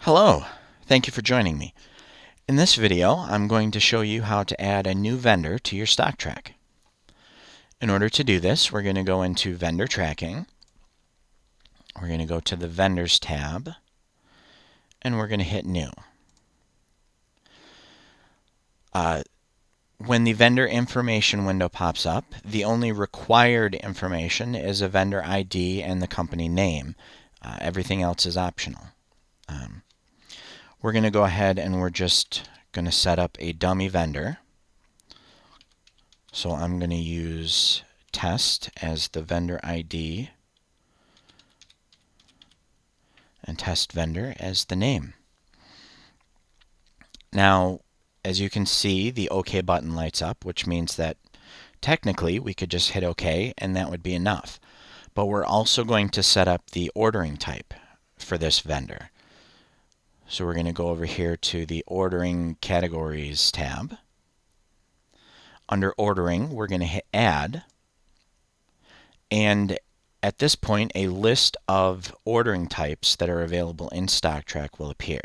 Hello, thank you for joining me. In this video, I'm going to show you how to add a new vendor to your Stocktrac. In order to do this, we're going to go into Vendor Tracking. We're going to go to the Vendors tab, and we're going to hit New. When the vendor information window pops up, the only required information is a vendor ID and the company name. Everything else is optional. We're going to go ahead and we're just going to set up a dummy vendor. So I'm going to use test as the vendor ID and test vendor as the name. Now, as you can see, the OK button lights up, which means that technically we could just hit OK and that would be enough. But we're also going to set up the ordering type for this vendor. So we're going to go over here to the Ordering Categories tab. Under Ordering, we're going to hit Add. And at this point, a list of ordering types that are available in Stocktrac will appear.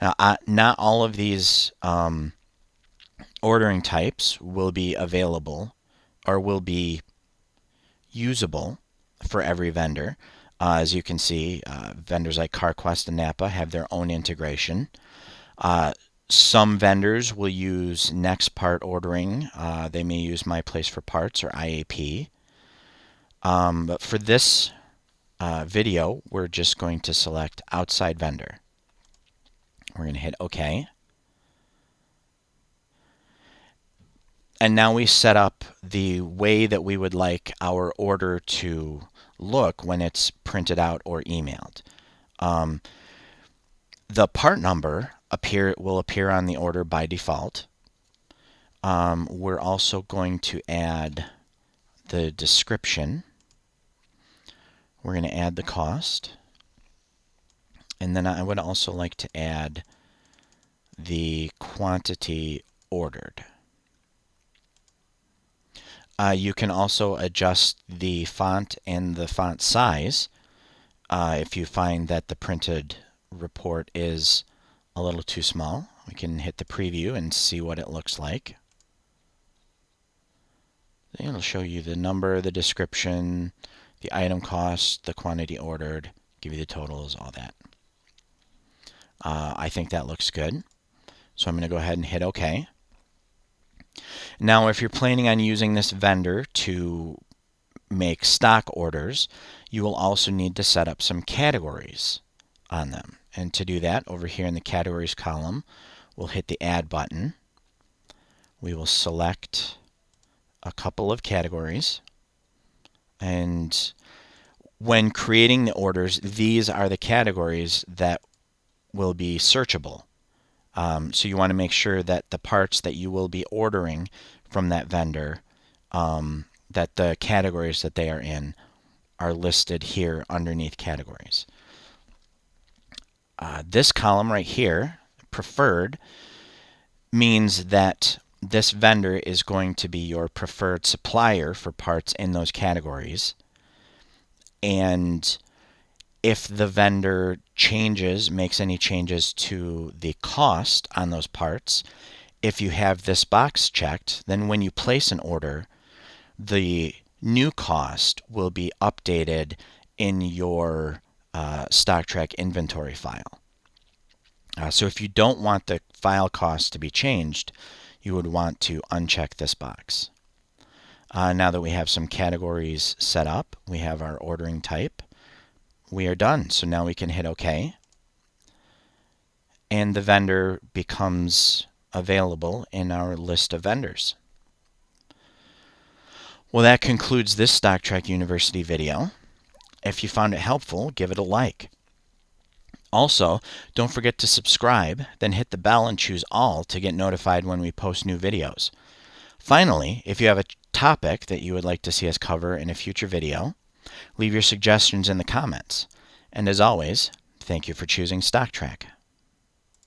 Now, not all of these ordering types will be available or will be usable for every vendor. As you can see, vendors like CarQuest and Napa have their own integration. Some vendors will use next part ordering. They may use My Place for Parts or IAP. But for this video, we're just going to select Outside Vendor. We're going to hit OK. And now we set up the way that we would like our order to look when it's printed out or emailed. The part number will appear on the order by default. We're also going to add the description. We're going to add the cost. And then I would also like to add the quantity ordered. You can also adjust the font and the font size if you find that the printed report is a little too small. We can hit the preview and see what it looks like. It'll show you the number, the description, the item cost, the quantity ordered, give you the totals, all that. I think that looks good. So I'm going to go ahead and hit OK. Now, if you're planning on using this vendor to make stock orders, you will also need to set up some categories on them. And to do that, over here in the Categories column, we'll hit the Add button. We will select a couple of categories. And when creating the orders, these are the categories that will be searchable. So you want to make sure that the parts that you will be ordering from that vendor, that the categories that they are in are listed here underneath categories. This column right here, preferred, means that this vendor is going to be your preferred supplier for parts in those categories. And if the vendor makes any changes to the cost on those parts, if you have this box checked, then when you place an order, the new cost will be updated in your Stocktrac inventory file. So if you don't want the file cost to be changed, you would want to uncheck this box. Now that we have some categories set up, we have our ordering type. We are done. So now we can hit OK. And the vendor becomes available in our list of vendors. Well, that concludes this Stocktrac University video. If you found it helpful, give it a like. Also, don't forget to subscribe, then hit the bell and choose All to get notified when we post new videos. Finally, if you have a topic that you would like to see us cover in a future video, leave your suggestions in the comments. And as always, thank you for choosing Stocktrac.